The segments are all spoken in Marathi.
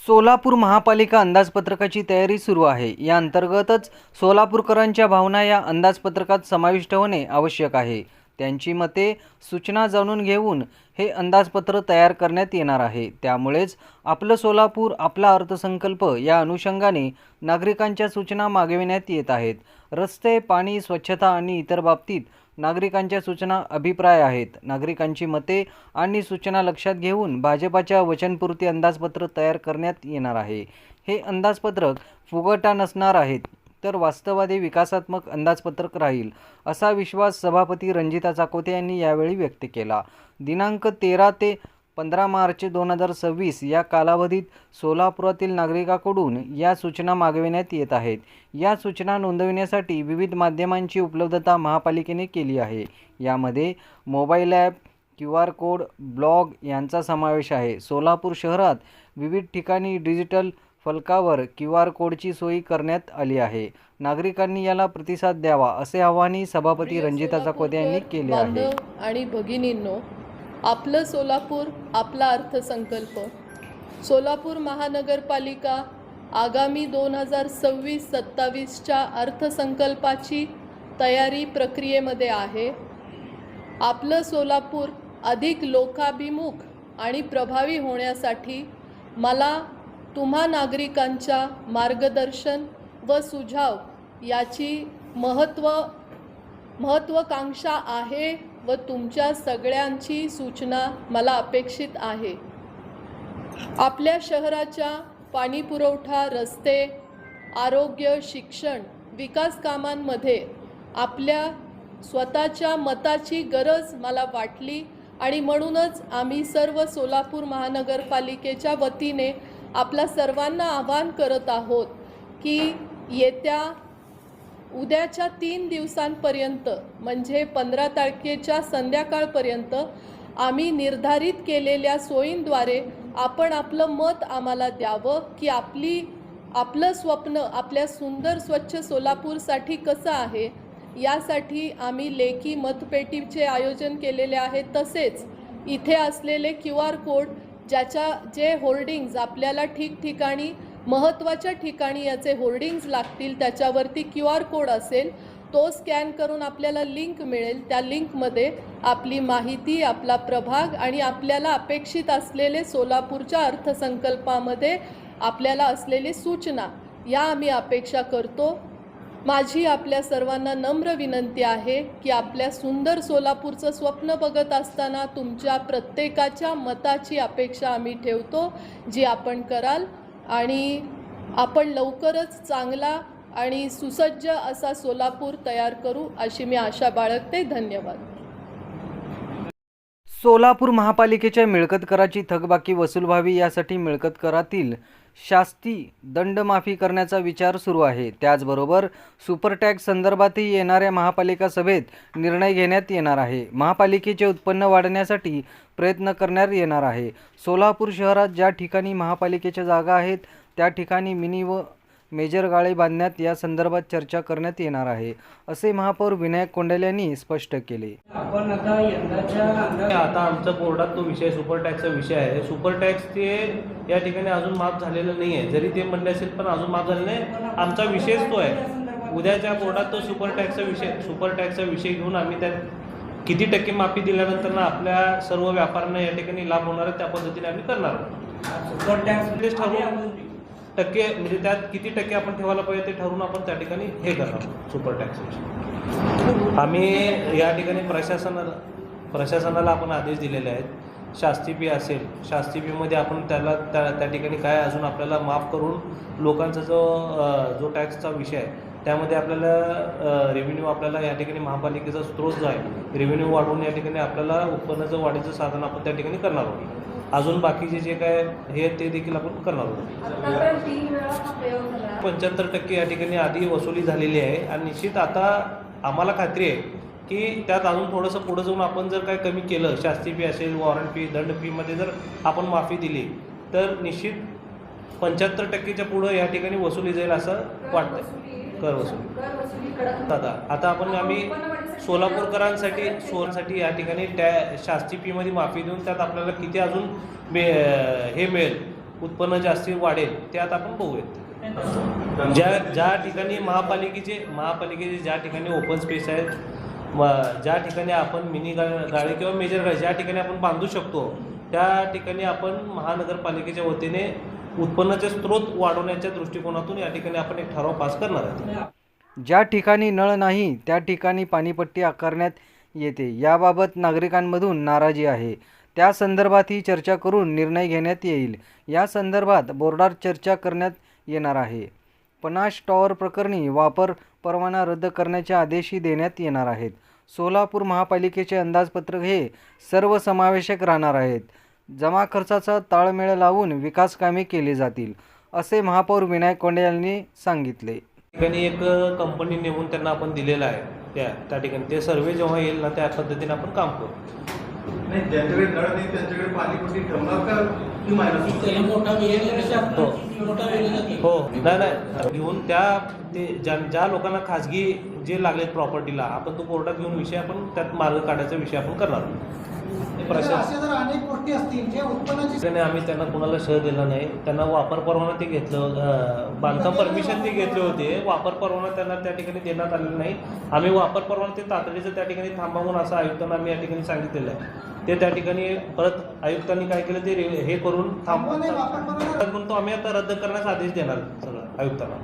सोलापूर महापालिका अंदाजपत्रकाची तयारी सुरू आहे। या अंतर्गतच सोलापूरकरांच्या भावना या अंदाजपत्रकात समाविष्ट होणे आवश्यक आहे। त्यांची मते, सूचना जाणून घेऊन हे अंदाजपत्र तयार करण्यात येणार आहे। त्यामुळेच आपलं सोलापूर आपला अर्थसंकल्प या अनुषंगाने नागरिकांच्या सूचना मागविण्यात येत आहेत। रस्ते, पाणी, स्वच्छता आणि इतर बाबतीत नागरिकांच्या सूचना, अभिप्राय आहेत। नागरिकांची मते आणि सूचना लक्षात घेऊन भाजपाच्या वचनपूर्ती अंदाजपत्र तयार करण्यात येणार आहे। हे अंदाजपत्रक फुगटा नसणार आहे, तर वास्तववादी विकासात्मक अंदाजपत्रक राहील, असा विश्वास सभापती रंजिता चाकोते यांनी यावेळी व्यक्त केला। दिनांक 13 ते 15 मार्च 2026 या कालावधीत सोलापुरातील नागरिकांकडून या सूचना मागविण्यात येत आहेत। या सूचना नोंदविण्यासाठी विविध माध्यमांची उपलब्धता महापालिकेने केली आहे। यामध्ये mobile app, QR code, blog यांचा समावेश आहे। सोलापूर शहरात विविध ठिकाणी डिजिटल फलकावर QR कोडची सोय करण्यात आली आहे। नागरिकांनी याला प्रतिसाद द्यावा, असे आवाहनही सभापती रंजिता चाकोते यांनी केले आहे। आणि भगिनींनो, आपलं सोलापूर आपला अर्थसंकल्प। सोलापूर महानगरपालिका आगामी 2026-27च्या अर्थसंकल्पाची तयारी प्रक्रियेमध्ये आहे। आपलं सोलापूर अधिक लोकाभिमुख आणि प्रभावी होण्यासाठी मला तुम्हा नागरिकांच्या मार्गदर्शन व सुझाव याची महत्त्वाकांक्षा आहे व तुमच्या सगळ्यांची सूचना मला अपेक्षित आहे। आपल्या शहराच्या पाणीपुरवठा, रस्ते, आरोग्य, शिक्षण, विकास कामांमध्ये आपल्या स्वतःच्या मताची गरज मला वाटली आणि म्हणूनच आम्ही सर्व सोलापूर महानगरपालिकेच्या वतीने आपल्या सर्वांना आवाहन करत आहोत की येत्या उद्याच्या 3 दिवसांपर्यंत म्हणजे 15 तारखेच्या संध्याकाळपर्यंत आम्ही निर्धारित केलेल्या सोयींद्वारे आपण आपलं मत आम्हाला द्यावं की आपलं स्वप्न आपल्या सुंदर स्वच्छ सोलापूरसाठी कसं आहे। यासाठी आम्ही लेखी मतपेटीचे आयोजन केलेले आहे। तसेच इथे असलेले QR कोड जे होर्डिंग्ज आपल्याला ठिकठिकाणी महत्त्वाच्या ठिकाणी याचे होर्डिंग्ज लागतील, त्याच्यावरती QR कोड असेल, तो स्कॅन करून आपल्याला लिंक मिळेल। त्या लिंकमध्ये आपली माहिती, आपला प्रभाग आणि आपल्याला अपेक्षित असलेले सोलापूरच्या अर्थसंकल्पामध्ये आपल्याला असलेली सूचना या आम्ही अपेक्षा करतो। माझी आपल्या सर्वांना नम्र विनंती आहे की आपल्या सुंदर सोलापूरचं स्वप्न बघत असताना तुमच्या प्रत्येकाच्या मताची अपेक्षा आम्ही ठेवतो, जी आपण कराल आणि आपण लवकरच चांगला आणि सुसज्ज असा सोलापूर तयार करू, अशी मी आशा बाळगते। धन्यवाद। सोलापूर महापालिकेच्या मिळकत कराची थकबाकी वसूल व्हावी यासाठी मिळकत करातील शास्ती दंड माफी करण्याचा विचार सुरू आहे। त्याचबरोबर सुपर टॅक्स संदर्भातही येणाऱ्या महापालिका सभेत निर्णय घेण्यात येणार आहे। महापालिकेचे उत्पन्न वाढवण्यासाठी प्रयत्न करण्यात येणार आहे। सोलापूर शहरात ज्या ठिकाणी महापालिकेच्या जागा आहेत त्या ठिकाणी मिनी व मेजर गाळे बांधण्यात या संदर्भात चर्चा करण्यात येणार आहे, असे महापौर विनायक कोंडेल यांनी स्पष्ट केले। आपण आता आमच्या बोर्डात तो विषय सुपर टॅक्सचा विषय आहे। सुपर टॅक्स ते या ठिकाणी अजून माफ झालेलं नाही आहे, जरी ते म्हणले असेल पण अजून माफ झालेलं नाही। आमचा विषयच तो आहे। उद्याच्या बोर्डात तो सुपर टॅक्सचा विषय घेऊन आम्ही त्यात किती टक्के माफी दिल्यानंतर ना आपल्या सर्व व्यापाऱ्यांना या ठिकाणी लाभ होणार आहे, त्या पद्धतीने आम्ही करणार आहोत। सुपर टॅक्स ठरवून टक्के म्हणजे त्यात किती टक्के आपण ठेवायला पाहिजे ते ठरवून आपण त्या ठिकाणी हे करणार सुपर टॅक्स। आम्ही या ठिकाणी प्रशासनाला आपण आदेश दिलेले आहेत। शास्ती फी असेल, शास्ती फीमध्ये आपण त्या ठिकाणी काय अजून आपल्याला माफ करून लोकांचा जो टॅक्सचा विषय आहे त्यामध्ये आपल्याला रेव्हेन्यू आपल्याला या ठिकाणी महापालिकेचा स्रोत जो आहे रेव्हेन्यू वाढवून या ठिकाणी आपल्याला उत्पन्नाचं वाढीचं साधन आपण त्या ठिकाणी करणार आहोत। अजून बाकीचे जे काय हे ते देखील आपण करणार आहोत। 75% या ठिकाणी आधी वसुली झालेली आहे आणि निश्चित आता आम्हाला खात्री आहे की त्यात अजून थोडंसं पुढं जाऊन आपण जर काय कमी केलं, शास्ती फी असेल, वॉरंट फी, दंड फीमध्ये जर आपण माफी दिली तर निश्चित 75%च्या पुढं या ठिकाणी वसुली जाईल असं वाटतं। कर वसुली आता आम्ही सोलापूरकरांसाठी या ठिकाणी शास्ती फीमध्ये माफी देऊन त्यात आपल्याला किती अजून हे मिळेल उत्पन्न जास्ती वाढेल त्यात आपण बघूयात. ज्या ठिकाणी महापालिकेचे ज्या ठिकाणी ओपन स्पेस आहेत, ज्या ठिकाणी आपण मिनी गाडी किंवा मेजर गाडी ज्या ठिकाणी आपण बांधू शकतो त्या ठिकाणी आपण महानगरपालिकेच्या वतीने उत्पन्नाचे स्रोत वाढवण्याच्या दृष्टिकोनातून या ठिकाणी आपण एक ठराव पास करणार आहोत. ज्या ठिकाणी नळ नाही त्या ठिकाणी पाणीपट्टी आकारण्यात येते. याबाबत नागरिकांमधून नाराजी आहे. त्या संदर्भातही चर्चा करून निर्णय घेण्यात येईल. या संदर्भात बोर्डात चर्चा करण्यात येणार आहे. पनाश टॉवर प्रकरणी वापर परवाना रद्द करण्याचे आदेशही देण्यात येणार आहेत. सोलापूर महापालिकेचे अंदाजपत्रक हे सर्वसमावेशक राहणार आहेत. जमा खर्चाचा ताळमेळ लावून विकास कामे केली जातील, असे महापौर विनायक कोंडे यांनी सांगितले. ठिकाणी एक कंपनी नेमून त्यांना आपण दिलेलं आहे. त्या ठिकाणी ते सर्वे जेव्हा येईल ना त्या पद्धतीने आपण काम करू. नाही, ज्यांच्याकडे नळ नाही त्यांच्याकडे पाणीपट्टी ठेवणार का की मायनस हो नाही घेऊन ते ज्या लोकांना खाजगी जे लागलेत प्रॉपर्टीला आपण तो कोर्टात घेऊन विषय आपण त्यात मार्ग काढायचा विषय आपण करणार. अनेक गोष्टी असतील जे उत्पन्नाची आम्ही त्यांना कोणाला शह दिला नाही. त्यांना वापर परवाना ते घेतलं, बांधकाम परमिशन ते घेतले होते. वापर परवाना त्यांना त्या ठिकाणी देण्यात आलेला नाही. आम्ही वापर परवाना ते तातडीचं त्या ठिकाणी थांबवून असं आयुक्तांना आम्ही या ठिकाणी सांगितलेलं आहे. ते त्या ठिकाणी परत आयुक्तांनी काय केलं ते हे करून थांबवून तो आम्ही आता रद्द करण्याचा आदेश देणार सगळं आयुक्तांना.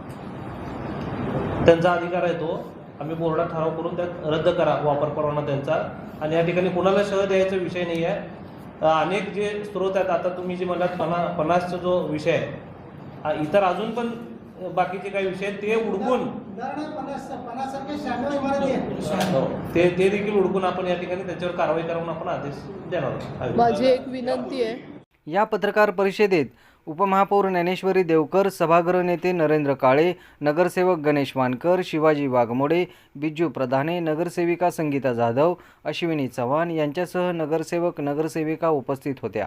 त्यांचा अधिकार आहे तो. आम्ही बोर्डात ठराव करून त्यात रद्द करा वापर परवाना त्यांचा. आणि या ठिकाणी कुणाला शह द्यायचा विषय नाही आहे. अनेक जे स्रोत आहेत, आता तुम्ही जे म्हणलात पनासचा जो विषय आहे, इतर अजून पण बाकीचे काही विषय आहेत ते उडकून ते देखील उडकून आपण या ठिकाणी त्याच्यावर कारवाई करून आपण आदेश देणार आहोत. माझी एक विनंती आहे. या पत्रकार परिषदेत उपमहापौर ज्ञानेश्वरी देवकर, सभागृह नेते नरेंद्र काळे, नगरसेवक गणेश वानकर, शिवाजी वाघमोडे, बिज्जू प्रधाने, नगरसेविका संगीता जाधव, अश्विनी चव्हाण यांच्यासह नगरसेवक नगरसेविका उपस्थित होत्या.